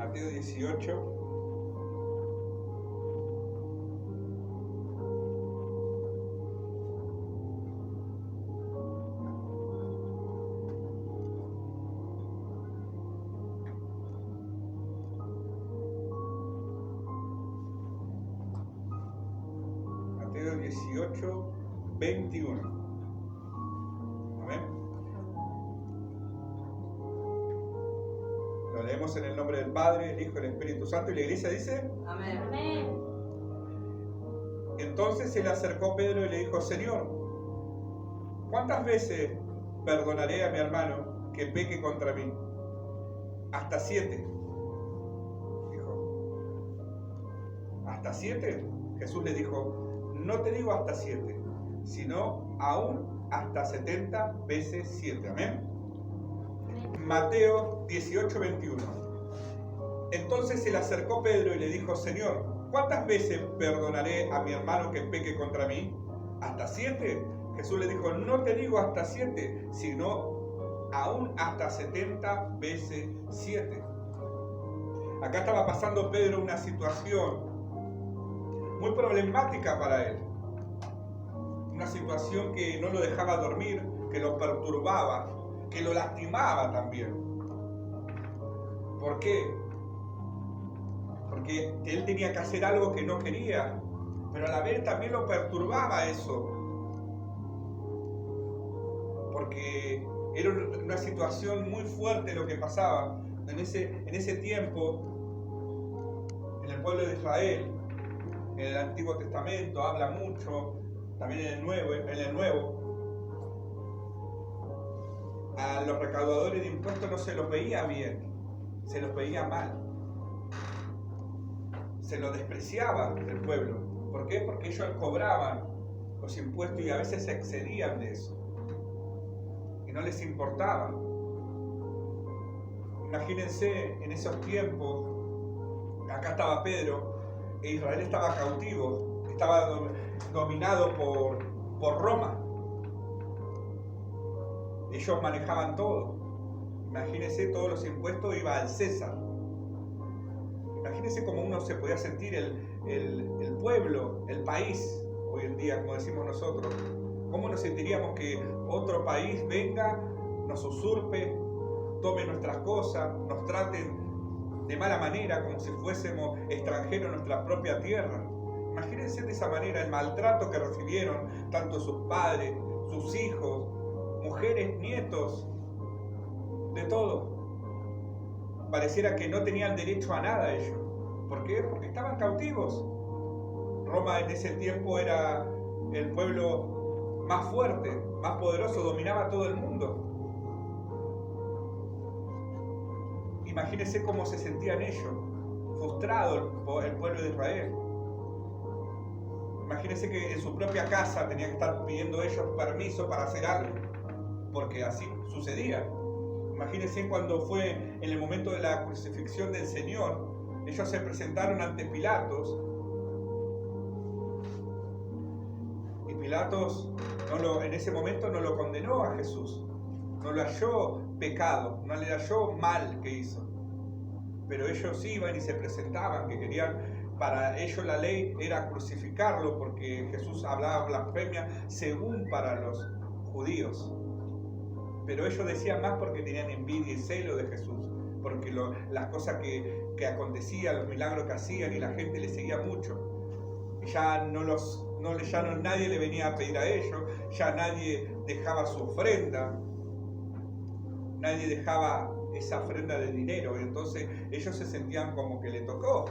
Mateo 18. Mateo 18, 21. Amén. Lo leemos en el nombre del Padre, el Hijo y el Espíritu Santo. Y la iglesia dice: Amén. Amén. Entonces se le acercó Pedro y le dijo: Señor, ¿cuántas veces perdonaré a mi hermano que peque contra mí? ¿Hasta 7? Dijo. ¿Hasta 7? Jesús le dijo: no te digo hasta 7, sino aún hasta 70 veces 7. Amén. Mateo 18, 21. Entonces se le acercó Pedro y le dijo: Señor, ¿cuántas veces perdonaré a mi hermano que peque contra mí? ¿Hasta 7? Jesús le dijo: no te digo hasta 7, sino aún hasta 70 veces 7. Acá estaba pasando Pedro una situación muy problemática para él. Una situación que no lo dejaba dormir, que lo perturbaba, que lo lastimaba también. ¿Por qué? Porque él tenía que hacer algo que no quería, pero a la vez también lo perturbaba eso. Porque era una situación muy fuerte lo que pasaba. En ese tiempo, en el pueblo de Israel, en el Antiguo Testamento habla mucho, también en el Nuevo, a los recaudadores de impuestos no se los veía bien, se los veía mal. Se los despreciaba el pueblo. ¿Por qué? Porque ellos cobraban los impuestos y a veces se excedían de eso. Y no les importaba. Imagínense en esos tiempos, acá estaba Pedro, e Israel estaba cautivo, estaba dominado por Roma. Ellos manejaban todo. Imagínense, todos los impuestos iban al César. Imagínense cómo uno se podía sentir el pueblo, el país, hoy en día, como decimos nosotros. ¿Cómo nos sentiríamos que otro país venga, nos usurpe, tome nuestras cosas, nos traten de mala manera, como si fuésemos extranjeros en nuestra propia tierra? Imagínense de esa manera el maltrato que recibieron tanto sus padres, sus hijos, mujeres, nietos, de todo. Pareciera que no tenían derecho a nada ellos. ¿Por qué? Porque estaban cautivos. Roma en ese tiempo era el pueblo más fuerte, más poderoso, dominaba todo el mundo. Imagínense cómo se sentían ellos, frustrados el pueblo de Israel. Imagínense que en su propia casa tenían que estar pidiendo ellos permiso para hacer algo, porque así sucedía. Imagínense cuando fue en el momento de la crucifixión del Señor, ellos se presentaron ante Pilatos, y Pilatos en ese momento no lo condenó a Jesús, no lo halló pecado, no le halló mal que hizo, pero ellos iban y se presentaban, que querían, para ellos la ley era crucificarlo, porque Jesús hablaba blasfemia según para los judíos. Pero ellos decían más porque tenían envidia y celo de Jesús, porque las cosas que acontecían, los milagros que hacían, y la gente le seguía mucho. Ya nadie le venía a pedir a ellos, ya nadie dejaba su ofrenda, nadie dejaba esa ofrenda de dinero, entonces ellos se sentían como que le tocó.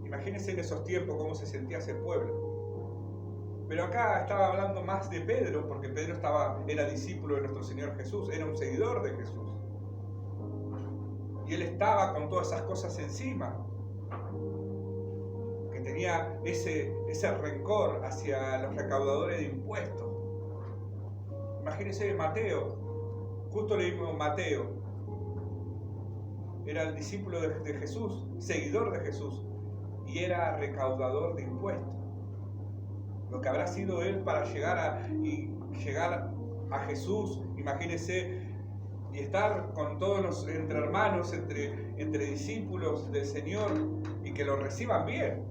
Imagínense en esos tiempos cómo se sentía ese pueblo. Pero acá estaba hablando más de Pedro, porque Pedro era discípulo de nuestro Señor Jesús, era un seguidor de Jesús. Y él estaba con todas esas cosas encima, que tenía ese rencor hacia los recaudadores de impuestos. Imagínense Mateo, justo leímos Mateo, era el discípulo de Jesús, seguidor de Jesús, y era recaudador de impuestos. Lo que habrá sido él para llegar a Jesús, imagínense y estar con todos entre hermanos, entre discípulos del Señor, y que lo reciban bien.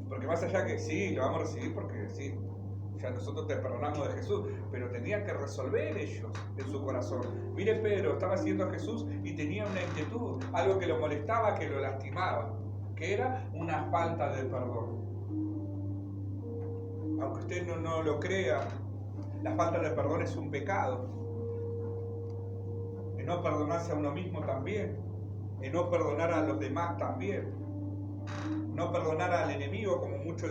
Porque más allá que sí, lo vamos a recibir porque sí, ya nosotros te perdonamos de Jesús, pero tenían que resolver ellos en su corazón. Mire, Pedro estaba siguiendo a Jesús y tenía una inquietud, algo que lo molestaba, que lo lastimaba, que era una falta de perdón. Aunque usted no lo crea, la falta de perdón es un pecado. El no perdonarse a uno mismo también, el no perdonar a los demás también, no perdonar al enemigo, como muchos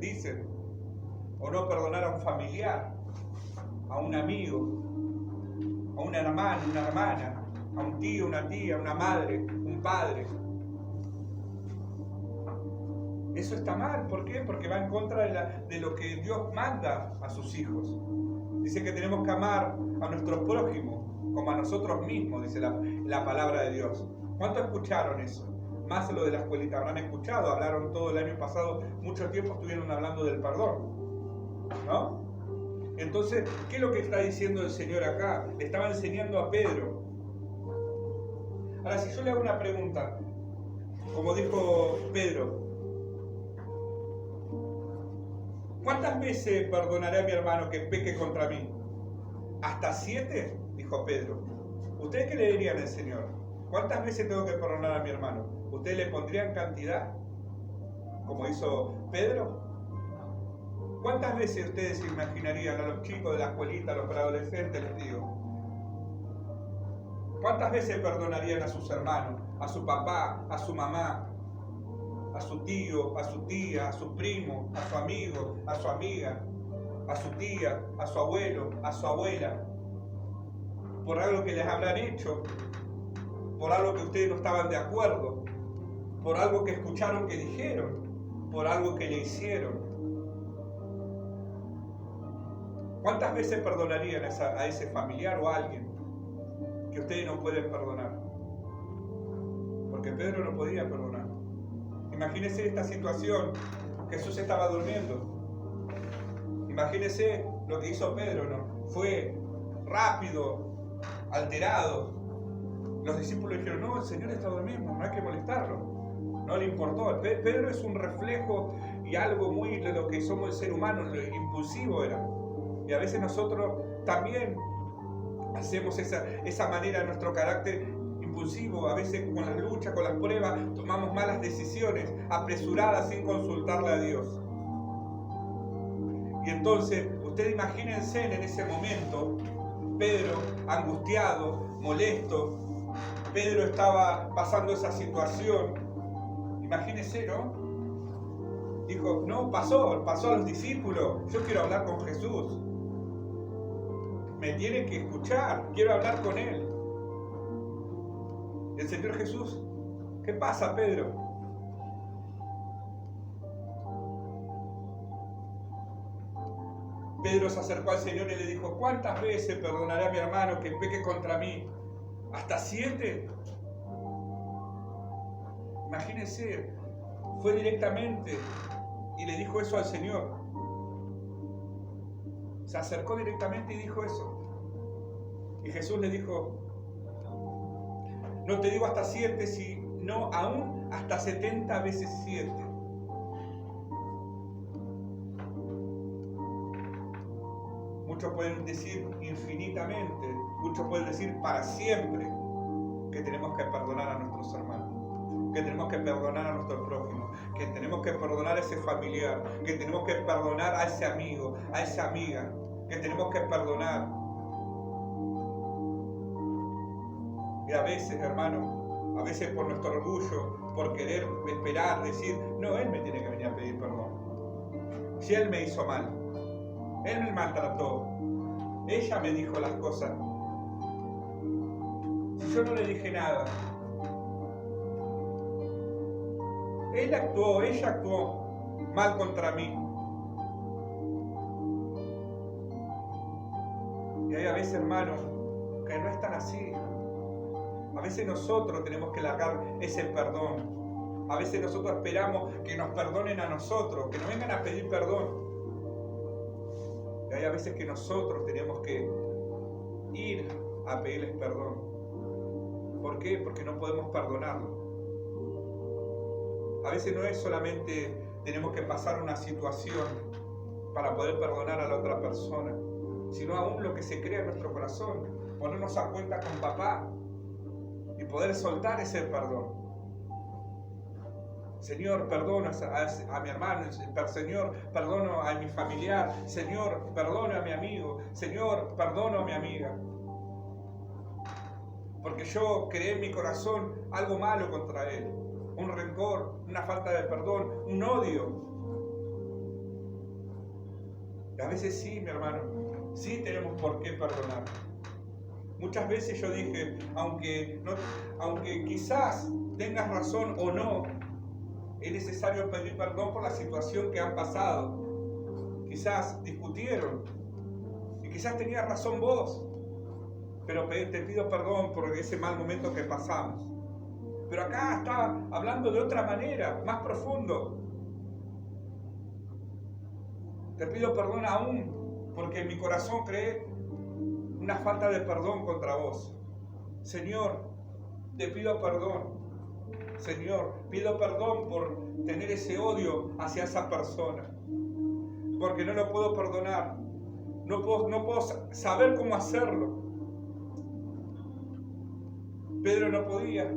dicen, o no perdonar a un familiar, a un amigo, a un hermano, una hermana, a un tío, una tía, una madre, un padre. Eso está mal. ¿Por qué? Porque va en contra de lo que Dios manda a sus hijos. Dice que tenemos que amar a nuestros prójimos como a nosotros mismos, dice la palabra de Dios. ¿Cuánto escucharon eso? Más lo de la escuelita habrán escuchado, hablaron todo el año pasado, mucho tiempo estuvieron hablando del perdón, ¿no? Entonces, ¿qué es lo que está diciendo el Señor acá? Le estaba enseñando a Pedro. Ahora, si yo le hago una pregunta, como dijo Pedro, ¿cuántas veces perdonaré a mi hermano que peque contra mí? ¿Hasta 7? Dijo Pedro. ¿Ustedes qué le dirían al Señor? ¿Cuántas veces tengo que perdonar a mi hermano? ¿Ustedes le pondrían cantidad? Como hizo Pedro. ¿Cuántas veces ustedes se imaginarían a los chicos de la escuelita, a los preadolescentes, les digo? ¿Cuántas veces perdonarían a sus hermanos, a su papá, a su mamá, a su tío, a su tía, a su primo, a su amigo, a su amiga, a su tía, a su abuelo, a su abuela, por algo que les habrán hecho, por algo que ustedes no estaban de acuerdo, por algo que escucharon que dijeron, por algo que le hicieron? ¿Cuántas veces perdonarían a ese familiar o a alguien que ustedes no pueden perdonar? Porque Pedro no podía perdonar. Imagínense esta situación. Jesús estaba durmiendo. Imagínense lo que hizo Pedro, ¿no? Fue rápido, alterado. Los discípulos dijeron, no, el Señor está durmiendo, no hay que molestarlo. No le importó. Pedro es un reflejo y algo muy de lo que somos el ser humano, lo impulsivo era. Y a veces nosotros también hacemos esa manera de nuestro carácter impulsivo. A veces con las luchas, con las pruebas, tomamos malas decisiones, apresuradas, sin consultarle a Dios. Y entonces, ustedes imagínense en ese momento, Pedro angustiado, molesto. Pedro estaba pasando esa situación. Imagínense, ¿no? Dijo, no, pasó a los discípulos. Yo quiero hablar con Jesús. Me tiene que escuchar, quiero hablar con Él. Y el Señor Jesús, ¿qué pasa, Pedro? Pedro se acercó al Señor y le dijo, ¿cuántas veces perdonaré a mi hermano que peque contra mí? ¿Hasta 7? Imagínense, fue directamente y le dijo eso al Señor. Se acercó directamente y dijo eso. Y Jesús le dijo, no te digo hasta 7, sino aún hasta 70 veces 7. Muchos pueden decir infinitamente, muchos pueden decir para siempre, que tenemos que perdonar a nuestros hermanos, que tenemos que perdonar a nuestro prójimo, que tenemos que perdonar a ese familiar, que tenemos que perdonar a ese amigo, a esa amiga, que tenemos que perdonar. Y a veces, hermano, a veces por nuestro orgullo, por querer esperar, decir, no, él me tiene que venir a pedir perdón. Si él me hizo mal, él me maltrató, ella me dijo las cosas. Si yo no le dije nada, ella actuó mal contra mí. Y hay a veces, hermanos, que no es tan así. A veces nosotros tenemos que largar ese perdón. A veces nosotros esperamos que nos perdonen a nosotros, que nos vengan a pedir perdón. Y hay a veces que nosotros tenemos que ir a pedirles perdón. ¿Por qué? Porque no podemos perdonarlo. A veces no es solamente tenemos que pasar una situación para poder perdonar a la otra persona, sino aún lo que se crea en nuestro corazón, ponernos a cuenta con papá y poder soltar ese perdón. Señor, perdono a mi hermano, Señor, perdono a mi familiar, Señor, perdono a mi amigo, Señor, perdono a mi amiga. Porque yo creé en mi corazón algo malo contra él, un rencor, una falta de perdón, un odio. Y a veces sí, mi hermano, sí tenemos por qué perdonar. Muchas veces yo dije, aunque quizás tengas razón o no, es necesario pedir perdón por la situación que han pasado. Quizás discutieron y quizás tenías razón vos, pero te pido perdón por ese mal momento que pasamos. Pero acá está hablando de otra manera, más profundo. Te pido perdón aún, porque en mi corazón creé una falta de perdón contra vos. Señor, te pido perdón. Señor, pido perdón por tener ese odio hacia esa persona. Porque no lo puedo perdonar. No puedo saber cómo hacerlo. Pedro no podía.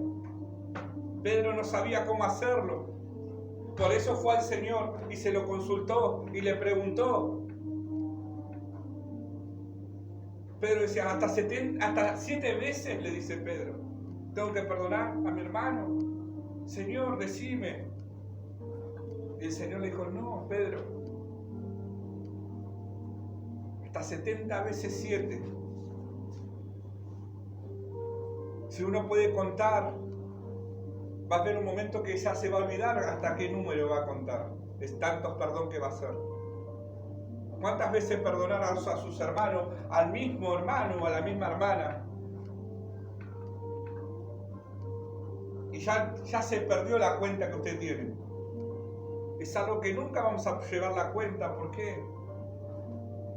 Pedro no sabía cómo hacerlo. Por eso fue al Señor y se lo consultó y le preguntó. Pedro decía, hasta 7 veces, le dice Pedro, tengo que perdonar a mi hermano. Señor, decime. Y el Señor le dijo, no, Pedro, hasta 70 veces 7. Si uno puede contar, va a haber un momento que ya se va a olvidar hasta qué número va a contar. Es tantos perdón que va a hacer. ¿Cuántas veces perdonar a sus hermanos, al mismo hermano o a la misma hermana? Y ya se perdió la cuenta que usted tiene. Es algo que nunca vamos a llevar la cuenta. ¿Por qué?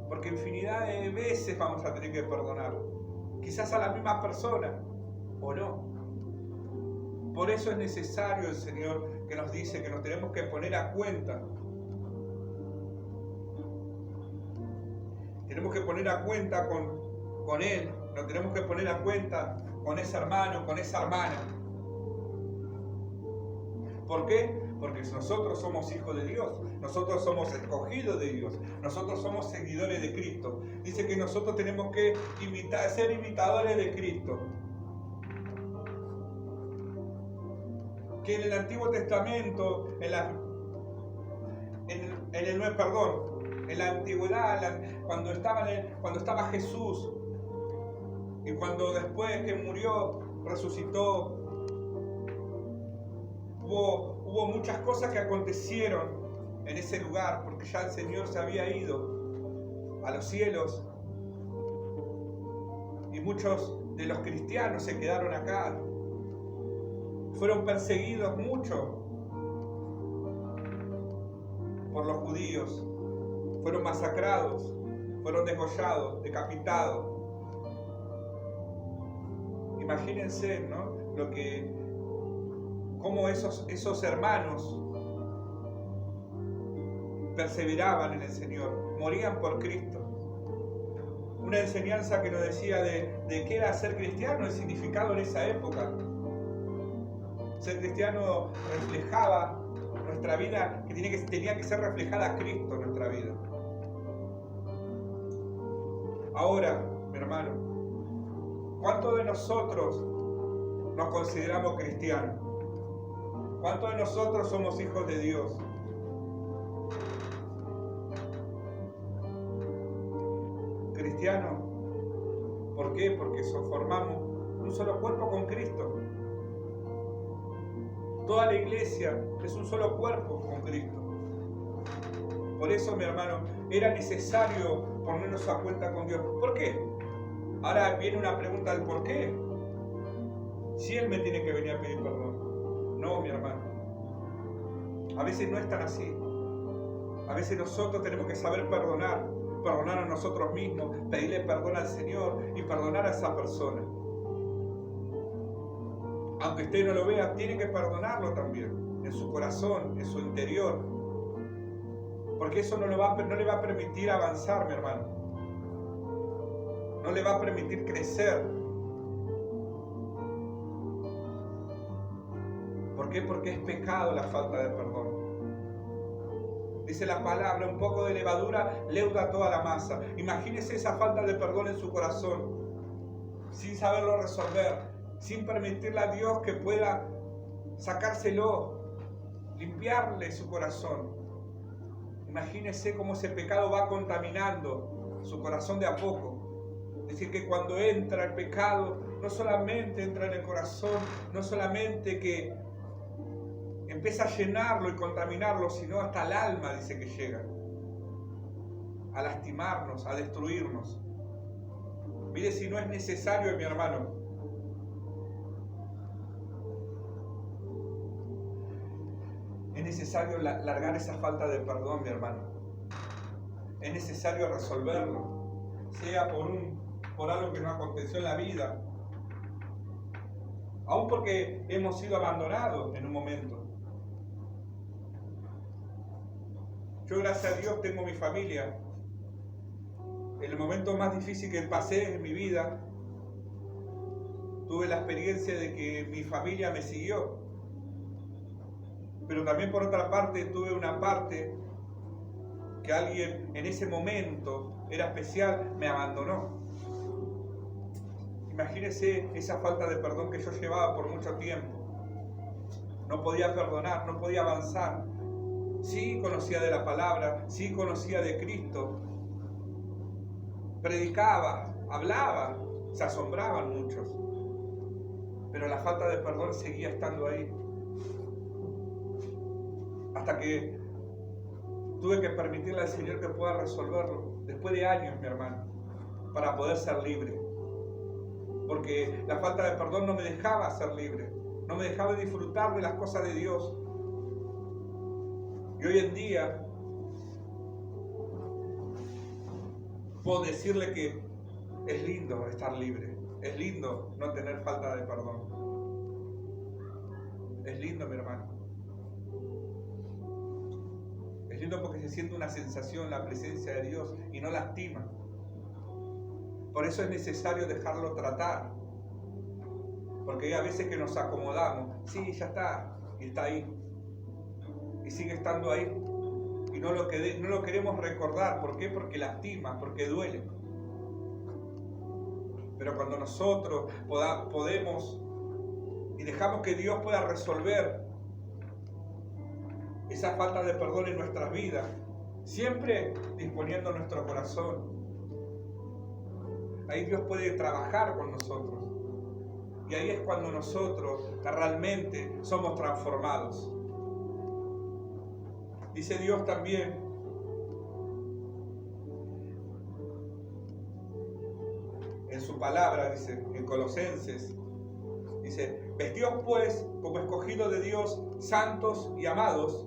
Porque infinidad de veces vamos a tener que perdonar. Quizás a la misma persona, o no. Por eso es necesario el Señor que nos dice que nos tenemos que poner a cuenta. Tenemos que poner a cuenta con Él. Nos tenemos que poner a cuenta con ese hermano, con esa hermana. ¿Por qué? Porque nosotros somos hijos de Dios. Nosotros somos escogidos de Dios. Nosotros somos seguidores de Cristo. Dice que nosotros tenemos que ser imitadores de Cristo. Que en el Antiguo Testamento, en la antigüedad, cuando estaba Jesús y cuando después que murió, resucitó, hubo muchas cosas que acontecieron en ese lugar, porque ya el Señor se había ido a los cielos y muchos de los cristianos se quedaron acá. Fueron perseguidos mucho por los judíos, fueron masacrados, fueron degollados, decapitados. Imagínense, ¿no? Cómo esos hermanos perseveraban en el Señor, morían por Cristo. Una enseñanza que nos decía de qué era ser cristiano, el significado en esa época. Ser cristiano reflejaba nuestra vida, que tenía que ser reflejada a Cristo en nuestra vida. Ahora, mi hermano, ¿cuántos de nosotros nos consideramos cristianos? ¿Cuántos de nosotros somos hijos de Dios? Cristianos. ¿Por qué? Porque formamos un solo cuerpo con Cristo. Toda la iglesia es un solo cuerpo con Cristo. Por eso, mi hermano, era necesario ponernos a cuenta con Dios. ¿Por qué? Ahora viene una pregunta del por qué. Si Él me tiene que venir a pedir perdón. No, mi hermano. A veces no es tan así. A veces nosotros tenemos que saber perdonar. perdonar a nosotros mismos, pedirle perdón al Señor y perdonar a esa persona. Aunque usted no lo vea, tiene que perdonarlo también, en su corazón, en su interior. Porque eso no le va a permitir avanzar, mi hermano. No le va a permitir crecer. ¿Por qué? Porque es pecado la falta de perdón. Dice la palabra, un poco de levadura leuda toda la masa. Imagínese esa falta de perdón en su corazón, sin saberlo resolver, sin permitirle a Dios que pueda sacárselo, limpiarle su corazón. Imagínese cómo ese pecado va contaminando su corazón de a poco. Es decir, que cuando entra el pecado, no solamente entra en el corazón, no solamente que empieza a llenarlo y contaminarlo, sino hasta el alma, dice que llega a lastimarnos, a destruirnos. Mire si no es necesario, mi hermano, es necesario largar esa falta de perdón, mi hermano. Es necesario resolverlo, sea por algo que nos aconteció en la vida, aún porque hemos sido abandonados en un momento. Yo, gracias a Dios, tengo mi familia. En el momento más difícil que pasé en mi vida, tuve la experiencia de que mi familia me siguió. Pero también, por otra parte, tuve una parte que alguien en ese momento era especial, me abandonó. Imagínese esa falta de perdón que yo llevaba por mucho tiempo. No podía perdonar, no podía avanzar. Sí conocía de la palabra, sí conocía de Cristo. Predicaba, hablaba, se asombraban muchos. Pero la falta de perdón seguía estando ahí. Hasta que tuve que permitirle al Señor que pueda resolverlo, después de años, mi hermano, para poder ser libre. Porque la falta de perdón no me dejaba ser libre, no me dejaba disfrutar de las cosas de Dios. Y hoy en día puedo decirle que es lindo estar libre, es lindo no tener falta de perdón. Es lindo, mi hermano. Es lindo porque se siente una sensación, la presencia de Dios, y no lastima. Por eso es necesario dejarlo tratar. Porque hay a veces que nos acomodamos. Sí, ya está. Y está ahí. Y sigue estando ahí. Y no lo queremos recordar. ¿Por qué? Porque lastima, porque duele. Pero cuando nosotros podemos y dejamos que Dios pueda resolver esa falta de perdón en nuestras vidas, siempre disponiendo nuestro corazón, ahí Dios puede trabajar con nosotros. Y ahí es cuando nosotros realmente somos transformados. Dice Dios también en su palabra, dice en Colosenses, dice: vestíos pues como escogidos de Dios, santos y amados,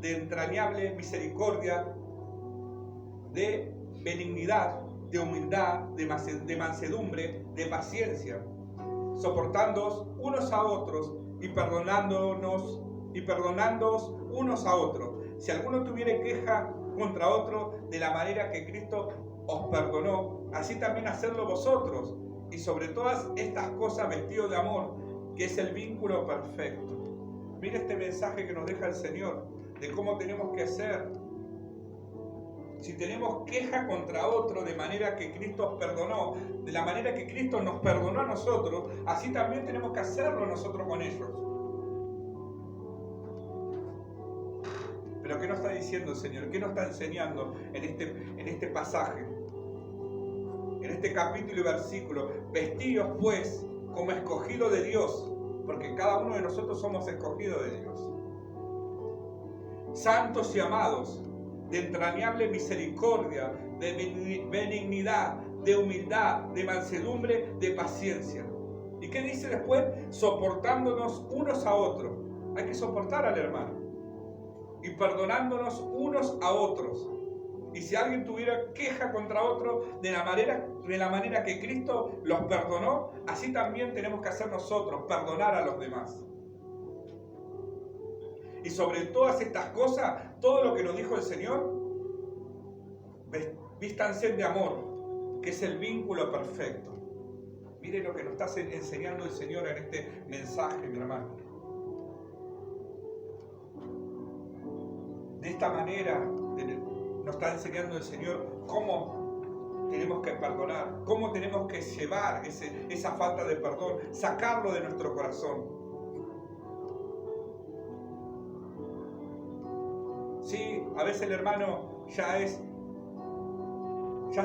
de entrañable misericordia, de benignidad, de humildad, de mansedumbre, de paciencia, soportándoos unos a otros y perdonándoos unos a otros. Si alguno tuviere queja contra otro, de la manera que Cristo os perdonó, así también hacedlo vosotros. Y sobre todas estas cosas vestidos de amor, que es el vínculo perfecto. Mira este mensaje que nos deja el Señor, de cómo tenemos que hacer. Si tenemos queja contra otro, de manera que Cristo os perdonó, de la manera que Cristo nos perdonó a nosotros, así también tenemos que hacerlo nosotros con ellos. Pero ¿qué nos está diciendo el Señor? ¿Qué nos está enseñando en este pasaje? En este capítulo y versículo: vestíos pues como escogidos de Dios, porque cada uno de nosotros somos escogidos de Dios. Santos y amados, de entrañable misericordia, de benignidad, de humildad, de mansedumbre, de paciencia. ¿Y qué dice después? Soportándonos unos a otros. Hay que soportar al hermano. Y perdonándonos unos a otros. Y si alguien tuviera queja contra otro, de la manera que Cristo los perdonó, así también tenemos que hacer nosotros, perdonar a los demás. Y sobre todas estas cosas, todo lo que nos dijo el Señor, vístanse de amor, que es el vínculo perfecto. Mire lo que nos está enseñando el Señor en este mensaje, mi hermano. De esta manera nos está enseñando el Señor cómo tenemos que perdonar, cómo tenemos que llevar esa falta de perdón, sacarlo de nuestro corazón. Sí, a veces el hermano ya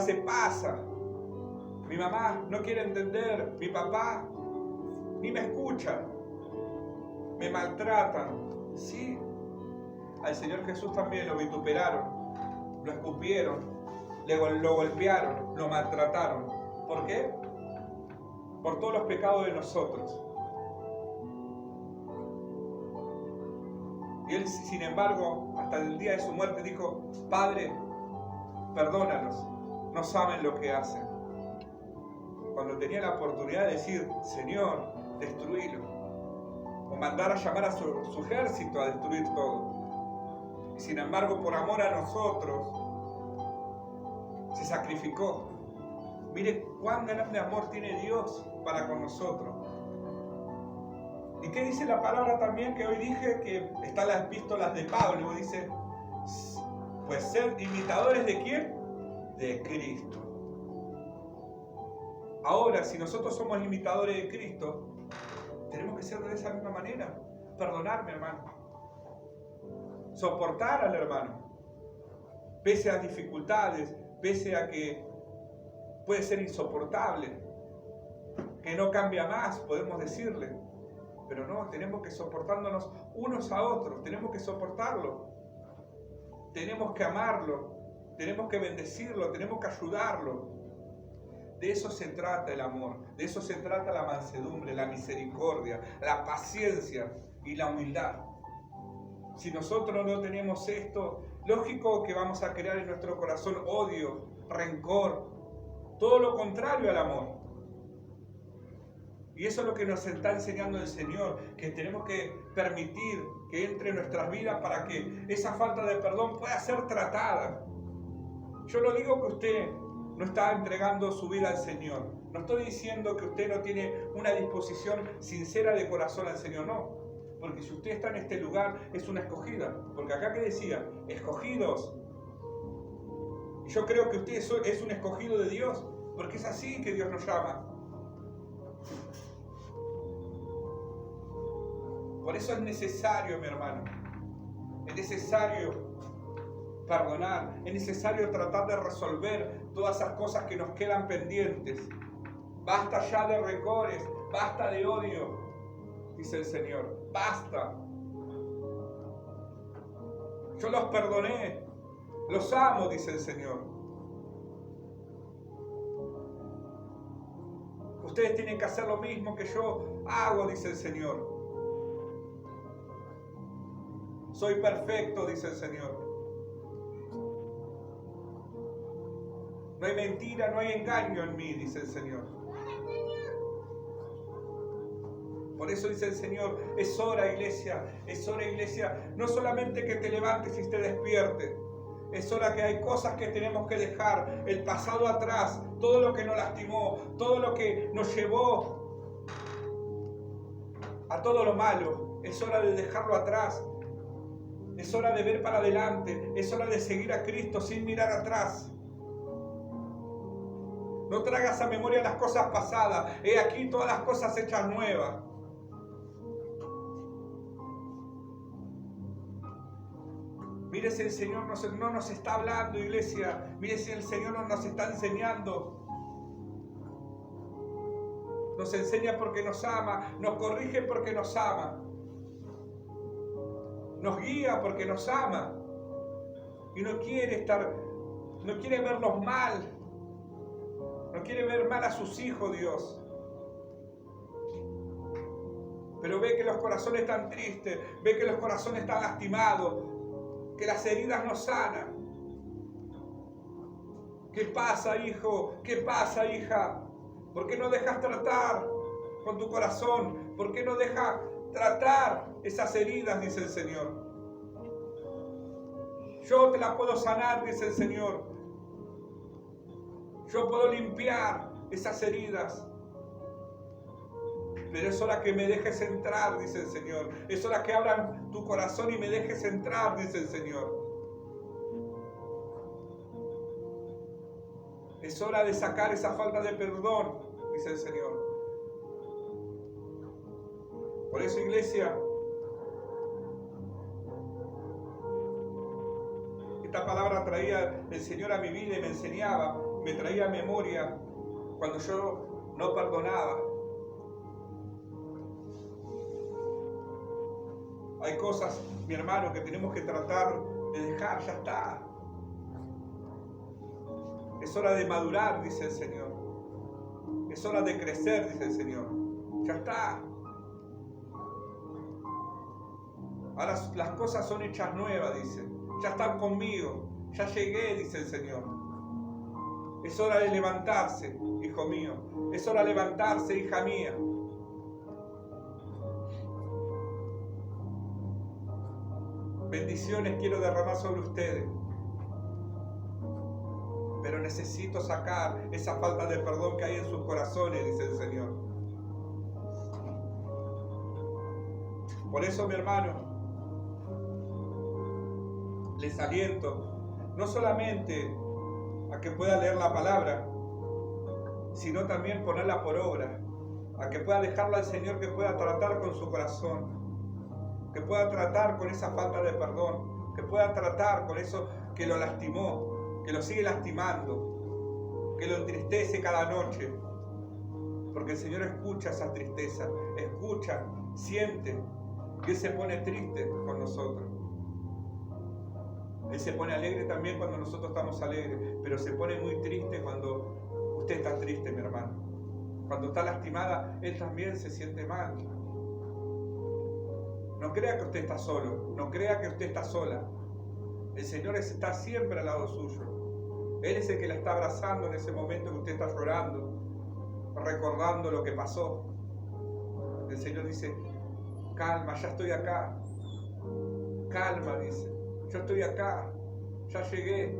se pasa. Mi mamá no quiere entender, mi papá ni me escucha, me maltratan. Sí, al Señor Jesús también lo vituperaron, lo escupieron, lo golpearon, lo maltrataron. ¿Por qué? Por todos los pecados de nosotros. Y Él, sin embargo, hasta el día de su muerte dijo: Padre, perdónalos, no saben lo que hacen. Cuando tenía la oportunidad de decir: Señor, destruílo, o mandar a llamar a su ejército a destruir todo. Y sin embargo, por amor a nosotros, se sacrificó. Mire cuán grande amor tiene Dios para con nosotros. ¿Y qué dice la palabra también que hoy dije? Que están las epístolas de Pablo. Dice: pues ser imitadores ¿de quién? De Cristo. Ahora, si nosotros somos imitadores de Cristo, tenemos que ser de esa misma manera. Perdonar, mi hermano. Soportar al hermano. Pese a dificultades, pese a que puede ser insoportable, que no cambia más, podemos decirle. Pero no, tenemos que soportándonos unos a otros, tenemos que soportarlo. Tenemos que amarlo, tenemos que bendecirlo, tenemos que ayudarlo. De eso se trata el amor, de eso se trata la mansedumbre, la misericordia, la paciencia y la humildad. Si nosotros no tenemos esto, lógico que vamos a crear en nuestro corazón odio, rencor, todo lo contrario al amor. Y eso es lo que nos está enseñando el Señor, que tenemos que permitir que entre en nuestras vidas para que esa falta de perdón pueda ser tratada. Yo no digo que usted no está entregando su vida al Señor. No estoy diciendo que usted no tiene una disposición sincera de corazón al Señor, no. Porque si usted está en este lugar, es una escogida. Porque acá que decía, escogidos. Y yo creo que usted es un escogido de Dios, porque es así que Dios nos llama. Por eso es necesario, mi hermano, es necesario perdonar, es necesario tratar de resolver todas esas cosas que nos quedan pendientes. Basta ya de rencores, basta de odio, dice el Señor, basta. Yo los perdoné, los amo, dice el Señor. Ustedes tienen que hacer lo mismo que yo hago, dice el Señor. Soy perfecto, dice el Señor. No hay mentira, no hay engaño en mí, dice el Señor. Por eso dice el Señor, es hora, iglesia, no solamente que te levantes y te despiertes. Es hora que hay cosas que tenemos que dejar, el pasado atrás, todo lo que nos lastimó, todo lo que nos llevó a todo lo malo. Es hora de dejarlo atrás. Es hora de ver para adelante, es hora de seguir a Cristo sin mirar atrás. No traigas a memoria las cosas pasadas, he aquí todas las cosas hechas nuevas. Mire si el Señor no nos está hablando, iglesia. Mire si el Señor no nos está enseñando. Nos enseña porque nos ama, nos corrige porque nos ama. Nos guía porque nos ama y no quiere verlos mal, no quiere ver mal a sus hijos, Dios. Pero ve que los corazones están tristes, ve que los corazones están lastimados, que las heridas no sanan. ¿Qué pasa, hijo? ¿Qué pasa, hija? ¿Por qué no dejas tratar con tu corazón? ¿Por qué no dejas tratar esas heridas? Dice el Señor. Yo te las puedo sanar, dice el Señor. Yo puedo limpiar esas heridas. Pero es hora que me dejes entrar, dice el Señor. Es hora que abran tu corazón y me dejes entrar, dice el Señor. Es hora de sacar esa falta de perdón, dice el Señor. Por eso, iglesia, esta palabra traía el Señor a mi vida y me enseñaba, me traía a memoria cuando yo no perdonaba. Hay cosas, mi hermano, que tenemos que tratar de dejar, ya está. Es hora de madurar, dice el Señor. Es hora de crecer, dice el Señor. Ya está. Ahora las cosas son hechas nuevas, dice. Ya están conmigo. Ya llegué, dice el Señor. Es hora de levantarse, hijo mío. Es hora de levantarse, hija mía. Bendiciones quiero derramar sobre ustedes. Pero necesito sacar esa falta de perdón que hay en sus corazones, dice el Señor. Por eso, mi hermano, les aliento no solamente a que pueda leer la palabra, sino también ponerla por obra, a que pueda dejarla al Señor, que pueda tratar con su corazón, que pueda tratar con esa falta de perdón, que pueda tratar con eso que lo lastimó, que lo sigue lastimando, que lo entristece cada noche, porque el Señor escucha esa tristeza, escucha, siente, que Él se pone triste con nosotros. Él se pone alegre también cuando nosotros estamos alegres, pero se pone muy triste cuando usted está triste, mi hermano. Cuando está lastimada, Él también se siente mal. No crea que usted está solo, no crea que usted está sola. El Señor está siempre al lado suyo. Él es el que la está abrazando en ese momento que usted está llorando, recordando lo que pasó. El Señor dice, calma, ya estoy acá. Calma, dice, yo estoy acá, ya llegué.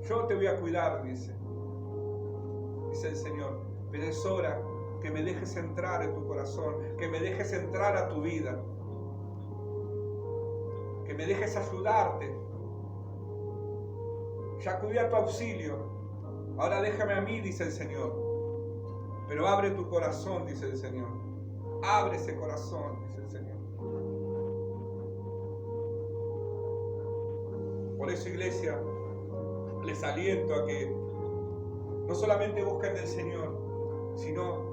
Yo te voy a cuidar, dice el Señor. Pero es hora que me dejes entrar en tu corazón, que me dejes entrar a tu vida, que me dejes ayudarte. Ya acudí a tu auxilio, ahora déjame a mí, dice el Señor. Pero abre tu corazón, dice el Señor. Abre ese corazón, dice el Señor. Por eso, iglesia, les aliento a que no solamente busquen del Señor, sino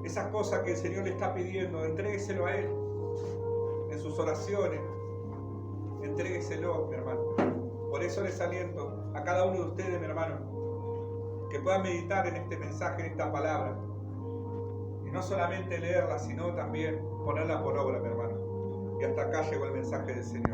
esas cosas que el Señor le está pidiendo, entrégueselo a Él en sus oraciones. Entrégueselo, mi hermano. Por eso les aliento a cada uno de ustedes, mi hermano, que puedan meditar en este mensaje, en esta palabra. Y no solamente leerla, sino también ponerla por obra, mi hermano. Y hasta acá llegó el mensaje del Señor.